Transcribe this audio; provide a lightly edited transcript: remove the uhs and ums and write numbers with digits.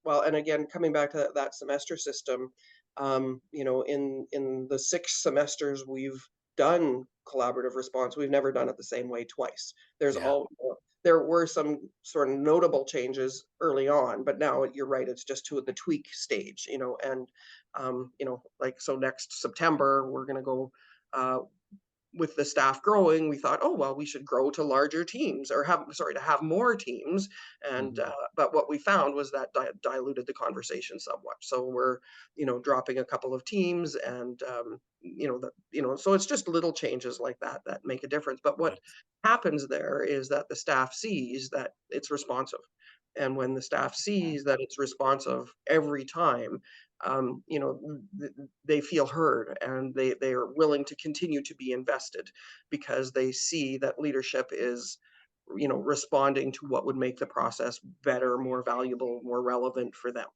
Well, and again, coming back to that semester system, in the 6 semesters we've done collaborative response, we've never done it the same way twice. There's Yeah. all there were some sort of notable changes early on, but now you're right, it's just to the tweak stage, and, like, so next September, we're gonna go, uh, with the staff growing, we thought, oh well, we should grow to larger teams, or to have more teams. And Mhm. but what we found was that diluted the conversation somewhat. So we're dropping a couple of teams, and so it's just little changes like that that make a difference. But what Right. happens there is that the staff sees that it's responsive. And when the staff sees that it's responsive every time, they feel heard, and they are willing to continue to be invested because they see that leadership is responding to what would make the process better, more valuable, more relevant for them.